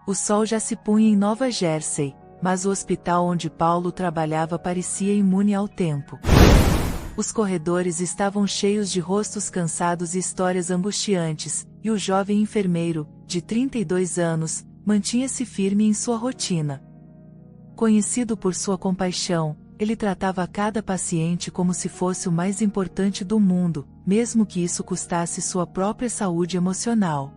O sol já se punha em Nova Jersey, mas o hospital onde Paulo trabalhava parecia imune ao tempo. Os corredores estavam cheios de rostos cansados e histórias angustiantes, e o jovem enfermeiro, de 32 anos, mantinha-se firme em sua rotina. Conhecido por sua compaixão, ele tratava cada paciente como se fosse o mais importante do mundo, mesmo que isso custasse sua própria saúde emocional.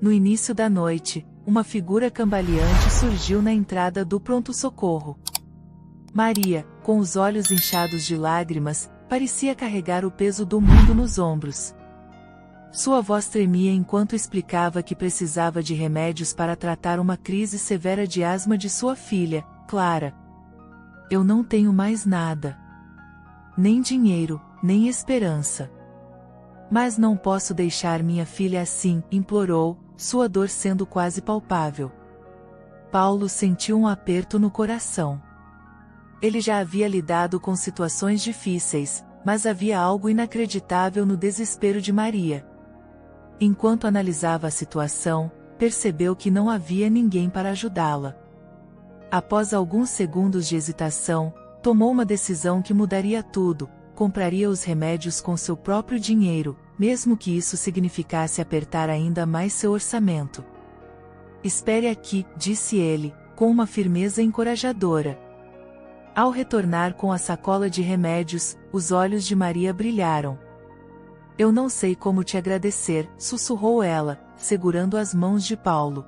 No início da noite, uma figura cambaleante surgiu na entrada do pronto-socorro. Maria, com os olhos inchados de lágrimas, parecia carregar o peso do mundo nos ombros. Sua voz tremia enquanto explicava que precisava de remédios para tratar uma crise severa de asma de sua filha, Clara. Eu não tenho mais nada. Nem dinheiro, nem esperança. Mas não posso deixar minha filha assim, implorou, sua dor sendo quase palpável. Paulo sentiu um aperto no coração. Ele já havia lidado com situações difíceis, mas havia algo inacreditável no desespero de Maria. Enquanto analisava a situação, percebeu que não havia ninguém para ajudá-la. Após alguns segundos de hesitação, tomou uma decisão que mudaria tudo: compraria os remédios com seu próprio dinheiro, mesmo que isso significasse apertar ainda mais seu orçamento. Espere aqui, disse ele, com uma firmeza encorajadora. Ao retornar com a sacola de remédios, os olhos de Maria brilharam. Eu não sei como te agradecer, sussurrou ela, segurando as mãos de Paulo.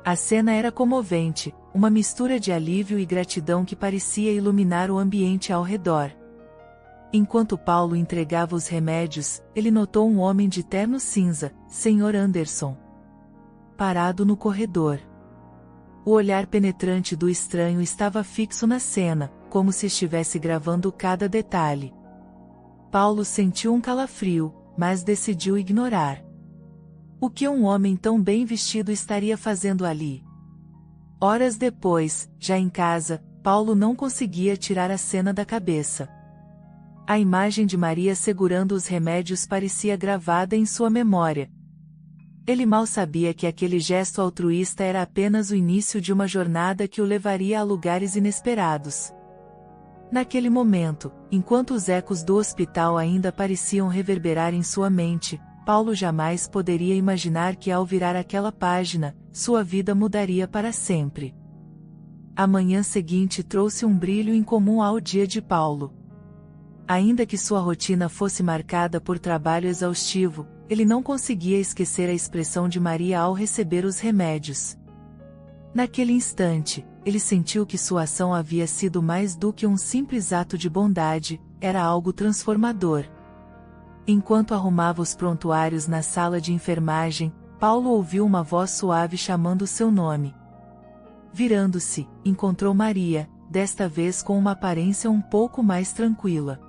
A cena era comovente, uma mistura de alívio e gratidão que parecia iluminar o ambiente ao redor. Enquanto Paulo entregava os remédios, ele notou um homem de terno cinza, Sr. Anderson, parado no corredor. O olhar penetrante do estranho estava fixo na cena, como se estivesse gravando cada detalhe. Paulo sentiu um calafrio, mas decidiu ignorar. O que um homem tão bem vestido estaria fazendo ali? Horas depois, já em casa, Paulo não conseguia tirar a cena da cabeça. A imagem de Maria segurando os remédios parecia gravada em sua memória. Ele mal sabia que aquele gesto altruísta era apenas o início de uma jornada que o levaria a lugares inesperados. Naquele momento, enquanto os ecos do hospital ainda pareciam reverberar em sua mente, Paulo jamais poderia imaginar que ao virar aquela página, sua vida mudaria para sempre. A manhã seguinte trouxe um brilho incomum ao dia de Paulo. Ainda que sua rotina fosse marcada por trabalho exaustivo, ele não conseguia esquecer a expressão de Maria ao receber os remédios. Naquele instante, ele sentiu que sua ação havia sido mais do que um simples ato de bondade, era algo transformador. Enquanto arrumava os prontuários na sala de enfermagem, Paulo ouviu uma voz suave chamando seu nome. Virando-se, encontrou Maria, desta vez com uma aparência um pouco mais tranquila.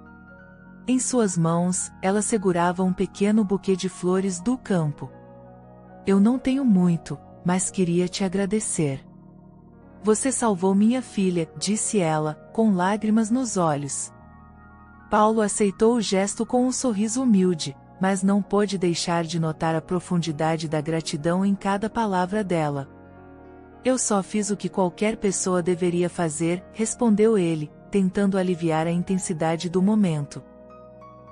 Em suas mãos, ela segurava um pequeno buquê de flores do campo. Eu não tenho muito, mas queria te agradecer. Você salvou minha filha, disse ela, com lágrimas nos olhos. Paulo aceitou o gesto com um sorriso humilde, mas não pôde deixar de notar a profundidade da gratidão em cada palavra dela. Eu só fiz o que qualquer pessoa deveria fazer, respondeu ele, tentando aliviar a intensidade do momento.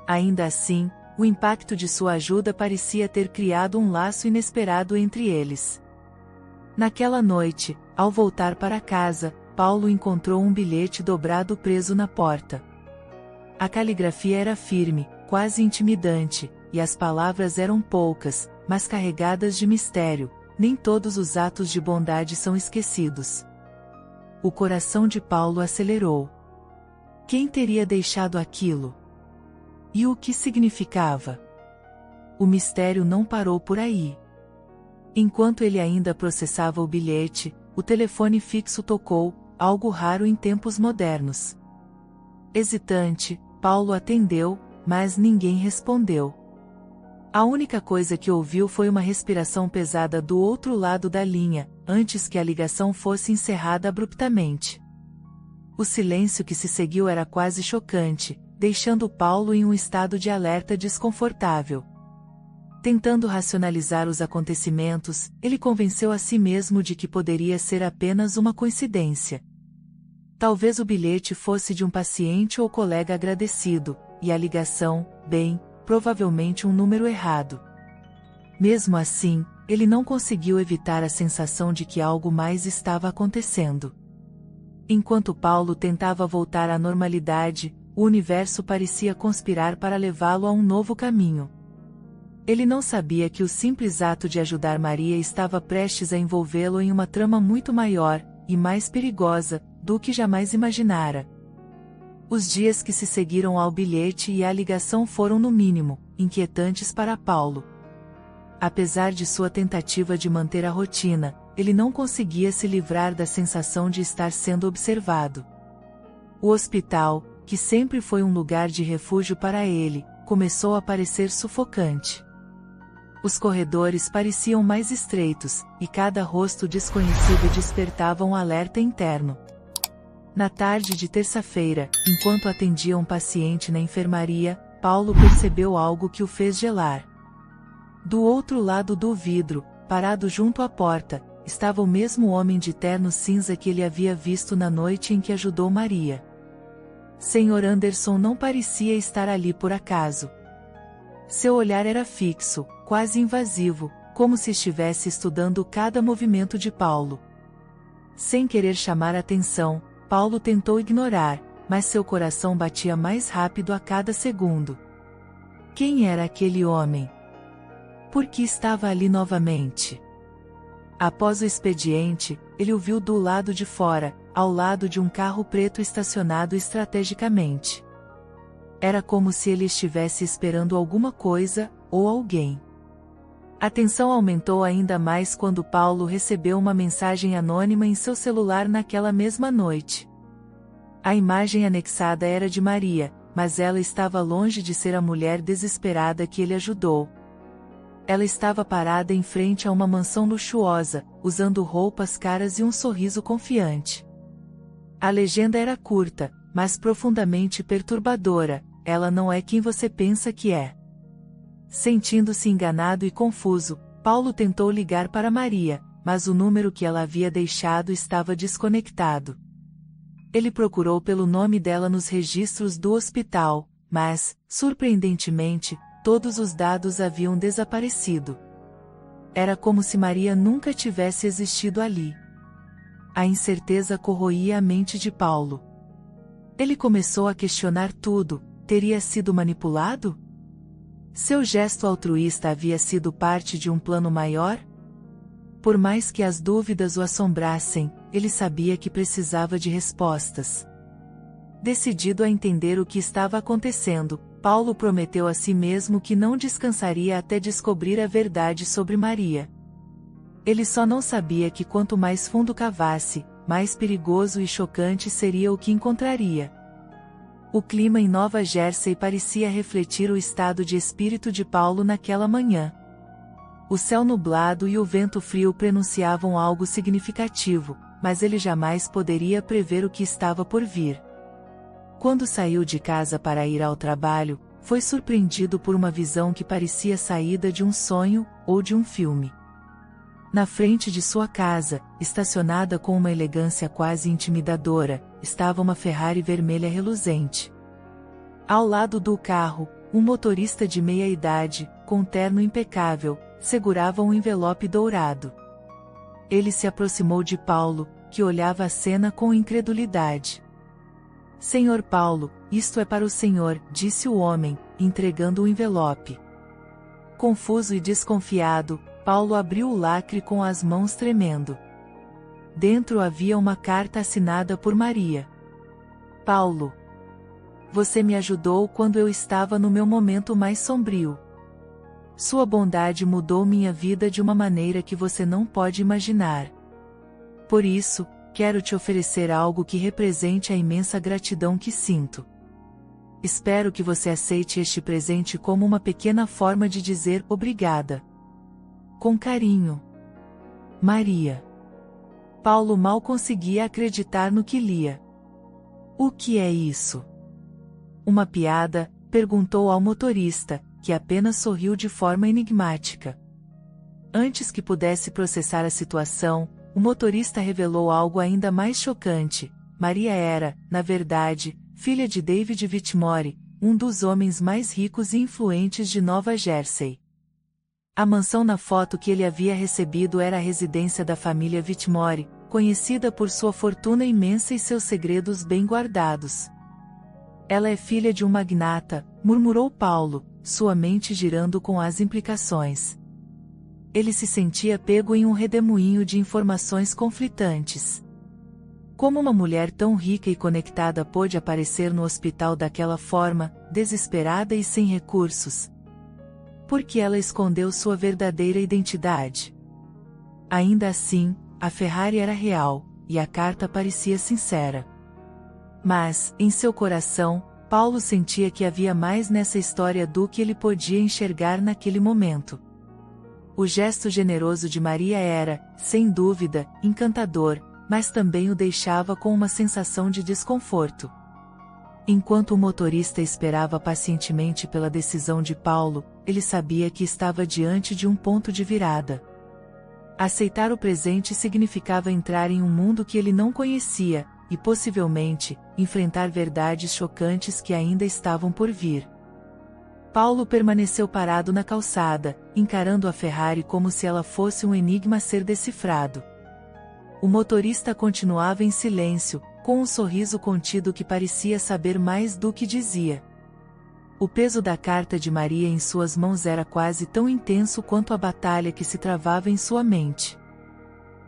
Ainda assim, o impacto de sua ajuda parecia ter criado um laço inesperado entre eles. Naquela noite, ao voltar para casa, Paulo encontrou um bilhete dobrado preso na porta. A caligrafia era firme, quase intimidante, e as palavras eram poucas, mas carregadas de mistério. Nem todos os atos de bondade são esquecidos. O coração de Paulo acelerou. Quem teria deixado aquilo? E o que significava? O mistério não parou por aí. Enquanto ele ainda processava o bilhete, o telefone fixo tocou, algo raro em tempos modernos. Hesitante, Paulo atendeu, mas ninguém respondeu. A única coisa que ouviu foi uma respiração pesada do outro lado da linha, antes que a ligação fosse encerrada abruptamente. O silêncio que se seguiu era quase chocante, deixando Paulo em um estado de alerta desconfortável. Tentando racionalizar os acontecimentos, ele convenceu a si mesmo de que poderia ser apenas uma coincidência. Talvez o bilhete fosse de um paciente ou colega agradecido, e a ligação, bem, provavelmente um número errado. Mesmo assim, ele não conseguiu evitar a sensação de que algo mais estava acontecendo. Enquanto Paulo tentava voltar à normalidade, o universo parecia conspirar para levá-lo a um novo caminho. Ele não sabia que o simples ato de ajudar Maria estava prestes a envolvê-lo em uma trama muito maior, e mais perigosa, do que jamais imaginara. Os dias que se seguiram ao bilhete e à ligação foram no mínimo, inquietantes para Paulo. Apesar de sua tentativa de manter a rotina, ele não conseguia se livrar da sensação de estar sendo observado. O hospital, que sempre foi um lugar de refúgio para ele, começou a parecer sufocante. Os corredores pareciam mais estreitos, e cada rosto desconhecido despertava um alerta interno. Na tarde de terça-feira, enquanto atendia um paciente na enfermaria, Paulo percebeu algo que o fez gelar. Do outro lado do vidro, parado junto à porta, estava o mesmo homem de terno cinza que ele havia visto na noite em que ajudou Maria. Sr. Anderson não parecia estar ali por acaso. Seu olhar era fixo, quase invasivo, como se estivesse estudando cada movimento de Paulo. Sem querer chamar atenção, Paulo tentou ignorar, mas seu coração batia mais rápido a cada segundo. Quem era aquele homem? Por que estava ali novamente? Após o expediente, ele o viu do lado de fora, ao lado de um carro preto estacionado estrategicamente. Era como se ele estivesse esperando alguma coisa, ou alguém. A tensão aumentou ainda mais quando Paulo recebeu uma mensagem anônima em seu celular naquela mesma noite. A imagem anexada era de Maria, mas ela estava longe de ser a mulher desesperada que ele ajudou. Ela estava parada em frente a uma mansão luxuosa, usando roupas caras e um sorriso confiante. A legenda era curta, mas profundamente perturbadora: ela não é quem você pensa que é. Sentindo-se enganado e confuso, Paulo tentou ligar para Maria, mas o número que ela havia deixado estava desconectado. Ele procurou pelo nome dela nos registros do hospital, mas, surpreendentemente, todos os dados haviam desaparecido. Era como se Maria nunca tivesse existido ali. A incerteza corroía a mente de Paulo. Ele começou a questionar tudo: teria sido manipulado? Seu gesto altruísta havia sido parte de um plano maior? Por mais que as dúvidas o assombrassem, ele sabia que precisava de respostas. Decidido a entender o que estava acontecendo, Paulo prometeu a si mesmo que não descansaria até descobrir a verdade sobre Maria. Ele só não sabia que quanto mais fundo cavasse, mais perigoso e chocante seria o que encontraria. O clima em Nova Jersey parecia refletir o estado de espírito de Paulo naquela manhã. O céu nublado e o vento frio prenunciavam algo significativo, mas ele jamais poderia prever o que estava por vir. Quando saiu de casa para ir ao trabalho, foi surpreendido por uma visão que parecia saída de um sonho, ou de um filme. Na frente de sua casa, estacionada com uma elegância quase intimidadora, estava uma Ferrari vermelha reluzente. Ao lado do carro, um motorista de meia-idade, com terno impecável, segurava um envelope dourado. Ele se aproximou de Paulo, que olhava a cena com incredulidade. Senhor Paulo, isto é para o senhor, disse o homem, entregando o envelope. Confuso e desconfiado, Paulo abriu o lacre com as mãos tremendo. Dentro havia uma carta assinada por Maria. Paulo. Você me ajudou quando eu estava no meu momento mais sombrio. Sua bondade mudou minha vida de uma maneira que você não pode imaginar. Por isso, quero te oferecer algo que represente a imensa gratidão que sinto. Espero que você aceite este presente como uma pequena forma de dizer obrigada. Com carinho. Maria. Paulo mal conseguia acreditar no que lia. O que é isso? Uma piada? Perguntou ao motorista, que apenas sorriu de forma enigmática. Antes que pudesse processar a situação, o motorista revelou algo ainda mais chocante. Maria era, na verdade, filha de David Whitmore, um dos homens mais ricos e influentes de Nova Jersey. A mansão na foto que ele havia recebido era a residência da família Whitmore, conhecida por sua fortuna imensa e seus segredos bem guardados. Ela é filha de um magnata, murmurou Paulo, sua mente girando com as implicações. Ele se sentia pego em um redemoinho de informações conflitantes. Como uma mulher tão rica e conectada pôde aparecer no hospital daquela forma, desesperada e sem recursos? Por que ela escondeu sua verdadeira identidade? Ainda assim, a Ferrari era real, e a carta parecia sincera. Mas, em seu coração, Paulo sentia que havia mais nessa história do que ele podia enxergar naquele momento. O gesto generoso de Maria era, sem dúvida, encantador, mas também o deixava com uma sensação de desconforto. Enquanto o motorista esperava pacientemente pela decisão de Paulo, ele sabia que estava diante de um ponto de virada. Aceitar o presente significava entrar em um mundo que ele não conhecia, e possivelmente, enfrentar verdades chocantes que ainda estavam por vir. Paulo permaneceu parado na calçada, encarando a Ferrari como se ela fosse um enigma a ser decifrado. O motorista continuava em silêncio, com um sorriso contido que parecia saber mais do que dizia. O peso da carta de Maria em suas mãos era quase tão intenso quanto a batalha que se travava em sua mente.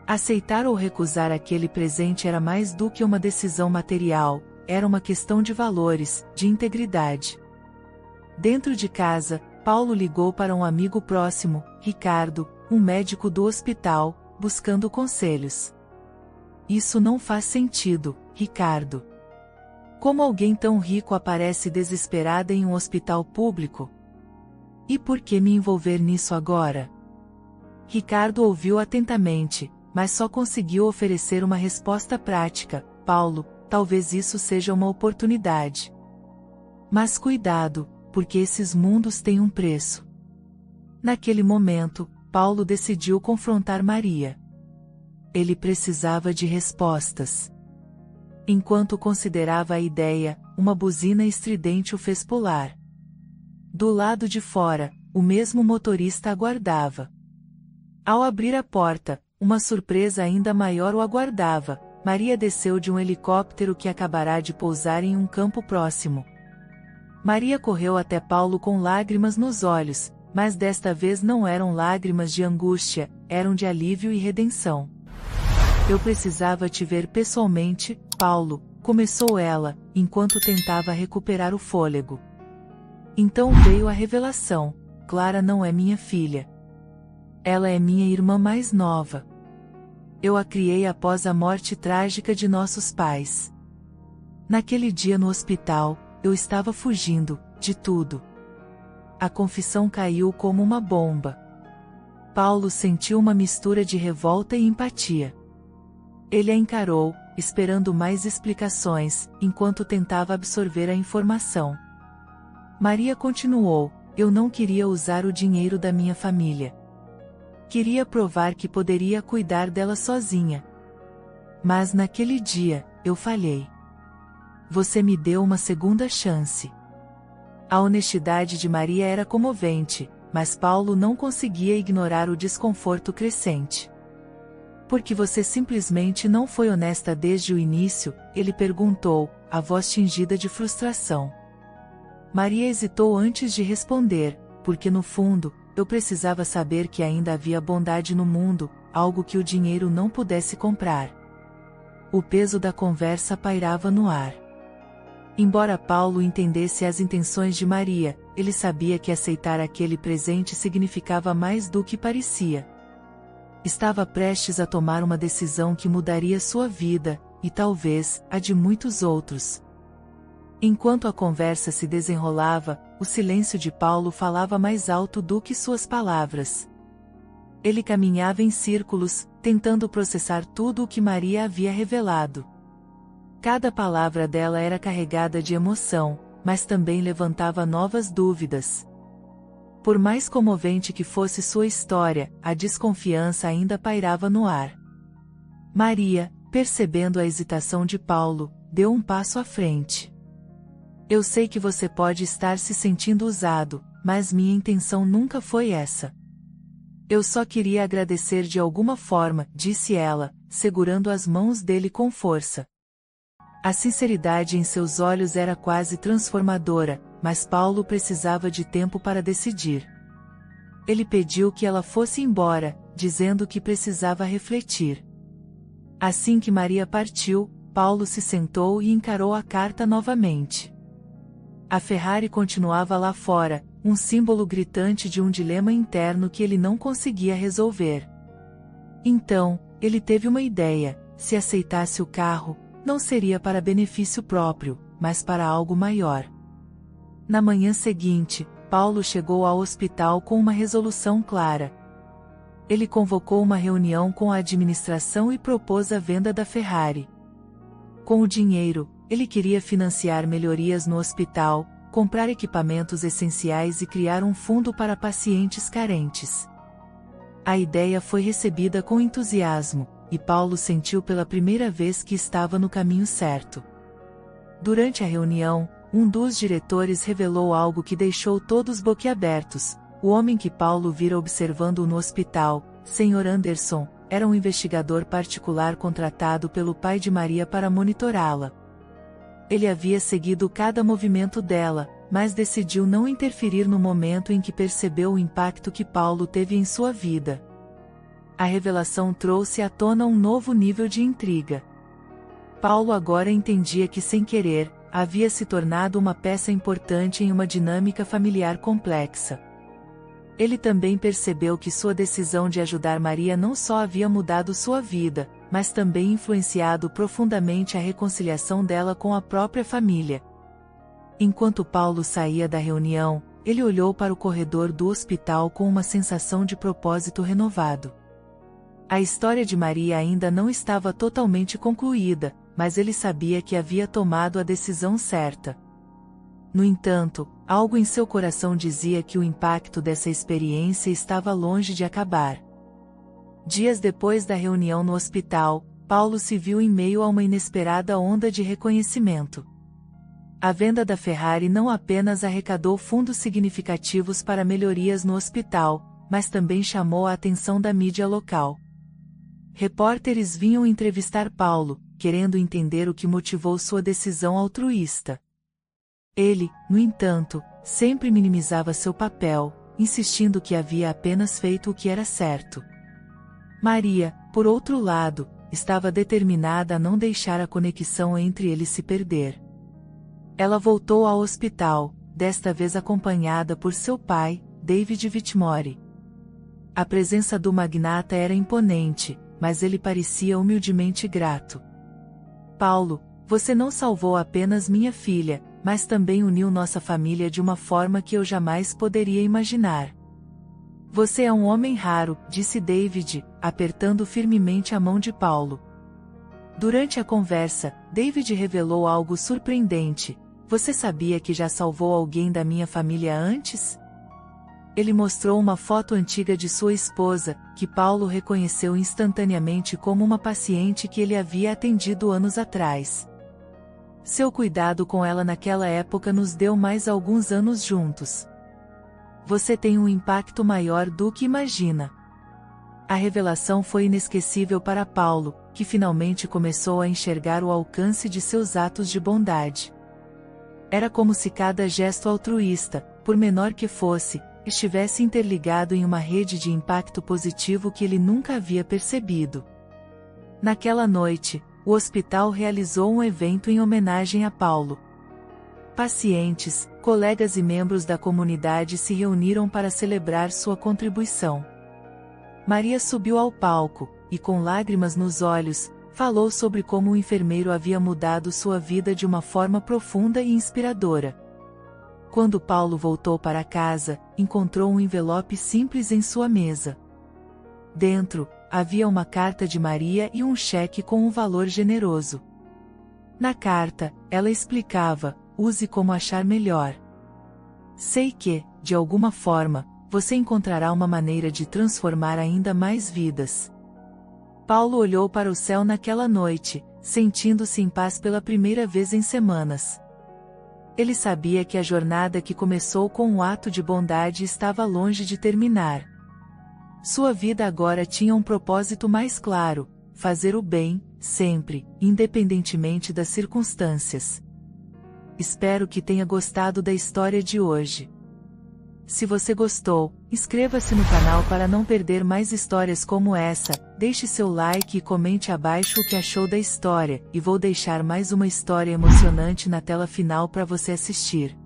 Aceitar ou recusar aquele presente era mais do que uma decisão material, era uma questão de valores, de integridade. Dentro de casa, Paulo ligou para um amigo próximo, Ricardo, um médico do hospital, buscando conselhos. Isso não faz sentido, Ricardo. Como alguém tão rico aparece desesperada em um hospital público? E por que me envolver nisso agora? Ricardo ouviu atentamente, mas só conseguiu oferecer uma resposta prática. Paulo, talvez isso seja uma oportunidade. Mas cuidado, porque esses mundos têm um preço. Naquele momento, Paulo decidiu confrontar Maria. Ele precisava de respostas. Enquanto considerava a ideia, uma buzina estridente o fez pular. Do lado de fora, o mesmo motorista aguardava. Ao abrir a porta, uma surpresa ainda maior o aguardava. Maria desceu de um helicóptero que acabará de pousar em um campo próximo. Maria correu até Paulo com lágrimas nos olhos, mas desta vez não eram lágrimas de angústia, eram de alívio e redenção. Eu precisava te ver pessoalmente, Paulo, começou ela, enquanto tentava recuperar o fôlego. Então veio a revelação: Clara não é minha filha. Ela é minha irmã mais nova. Eu a criei após a morte trágica de nossos pais. Naquele dia no hospital, eu estava fugindo, de tudo. A confissão caiu como uma bomba. Paulo sentiu uma mistura de revolta e empatia. Ele a encarou, esperando mais explicações, enquanto tentava absorver a informação. Maria continuou: eu não queria usar o dinheiro da minha família. Queria provar que poderia cuidar dela sozinha. Mas naquele dia, eu falhei. Você me deu uma segunda chance. A honestidade de Maria era comovente, mas Paulo não conseguia ignorar o desconforto crescente. Porque você simplesmente não foi honesta desde o início? Ele perguntou, a voz tingida de frustração. Maria hesitou antes de responder, porque no fundo, eu precisava saber que ainda havia bondade no mundo, algo que o dinheiro não pudesse comprar. O peso da conversa pairava no ar. Embora Paulo entendesse as intenções de Maria, ele sabia que aceitar aquele presente significava mais do que parecia. Estava prestes a tomar uma decisão que mudaria sua vida, e talvez, a de muitos outros. Enquanto a conversa se desenrolava, o silêncio de Paulo falava mais alto do que suas palavras. Ele caminhava em círculos, tentando processar tudo o que Maria havia revelado. Cada palavra dela era carregada de emoção, mas também levantava novas dúvidas. Por mais comovente que fosse sua história, a desconfiança ainda pairava no ar. Maria, percebendo a hesitação de Paulo, deu um passo à frente. Eu sei que você pode estar se sentindo usado, mas minha intenção nunca foi essa. Eu só queria agradecer de alguma forma, disse ela, segurando as mãos dele com força. A sinceridade em seus olhos era quase transformadora, mas Paulo precisava de tempo para decidir. Ele pediu que ela fosse embora, dizendo que precisava refletir. Assim que Maria partiu, Paulo se sentou e encarou a carta novamente. A Ferrari continuava lá fora, um símbolo gritante de um dilema interno que ele não conseguia resolver. Então, ele teve uma ideia: se aceitasse o carro, não seria para benefício próprio, mas para algo maior. Na manhã seguinte, Paulo chegou ao hospital com uma resolução clara. Ele convocou uma reunião com a administração e propôs a venda da Ferrari. Com o dinheiro, ele queria financiar melhorias no hospital, comprar equipamentos essenciais e criar um fundo para pacientes carentes. A ideia foi recebida com entusiasmo, e Paulo sentiu pela primeira vez que estava no caminho certo. Durante a reunião, um dos diretores revelou algo que deixou todos boquiabertos. O homem que Paulo vira observando-o no hospital, Sr. Anderson, era um investigador particular contratado pelo pai de Maria para monitorá-la. Ele havia seguido cada movimento dela, mas decidiu não interferir no momento em que percebeu o impacto que Paulo teve em sua vida. A revelação trouxe à tona um novo nível de intriga. Paulo agora entendia que, sem querer, havia se tornado uma peça importante em uma dinâmica familiar complexa. Ele também percebeu que sua decisão de ajudar Maria não só havia mudado sua vida, mas também influenciado profundamente a reconciliação dela com a própria família. Enquanto Paulo saía da reunião, ele olhou para o corredor do hospital com uma sensação de propósito renovado. A história de Maria ainda não estava totalmente concluída, mas ele sabia que havia tomado a decisão certa. No entanto, algo em seu coração dizia que o impacto dessa experiência estava longe de acabar. Dias depois da reunião no hospital, Paulo se viu em meio a uma inesperada onda de reconhecimento. A venda da Ferrari não apenas arrecadou fundos significativos para melhorias no hospital, mas também chamou a atenção da mídia local. Repórteres vinham entrevistar Paulo, querendo entender o que motivou sua decisão altruísta. Ele, no entanto, sempre minimizava seu papel, insistindo que havia apenas feito o que era certo. Maria, por outro lado, estava determinada a não deixar a conexão entre eles se perder. Ela voltou ao hospital, desta vez acompanhada por seu pai, David Whitmore. A presença do magnata era imponente, mas ele parecia humildemente grato. Paulo, você não salvou apenas minha filha, mas também uniu nossa família de uma forma que eu jamais poderia imaginar. Você é um homem raro, disse David, apertando firmemente a mão de Paulo. Durante a conversa, David revelou algo surpreendente. Você sabia que já salvou alguém da minha família antes? Ele mostrou uma foto antiga de sua esposa, que Paulo reconheceu instantaneamente como uma paciente que ele havia atendido anos atrás. Seu cuidado com ela naquela época nos deu mais alguns anos juntos. Você tem um impacto maior do que imagina. A revelação foi inesquecível para Paulo, que finalmente começou a enxergar o alcance de seus atos de bondade. Era como se cada gesto altruísta, por menor que fosse, estivesse interligado em uma rede de impacto positivo que ele nunca havia percebido. Naquela noite, o hospital realizou um evento em homenagem a Paulo. Pacientes, colegas e membros da comunidade se reuniram para celebrar sua contribuição. Maria subiu ao palco, e com lágrimas nos olhos, falou sobre como o enfermeiro havia mudado sua vida de uma forma profunda e inspiradora. Quando Paulo voltou para casa, encontrou um envelope simples em sua mesa. Dentro, havia uma carta de Maria e um cheque com um valor generoso. Na carta, ela explicava: use como achar melhor. Sei que, de alguma forma, você encontrará uma maneira de transformar ainda mais vidas. Paulo olhou para o céu naquela noite, sentindo-se em paz pela primeira vez em semanas. Ele sabia que a jornada que começou com um ato de bondade estava longe de terminar. Sua vida agora tinha um propósito mais claro: fazer o bem, sempre, independentemente das circunstâncias. Espero que tenha gostado da história de hoje. Se você gostou, inscreva-se no canal para não perder mais histórias como essa, deixe seu like e comente abaixo o que achou da história, e vou deixar mais uma história emocionante na tela final para você assistir.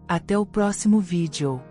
Até o próximo vídeo.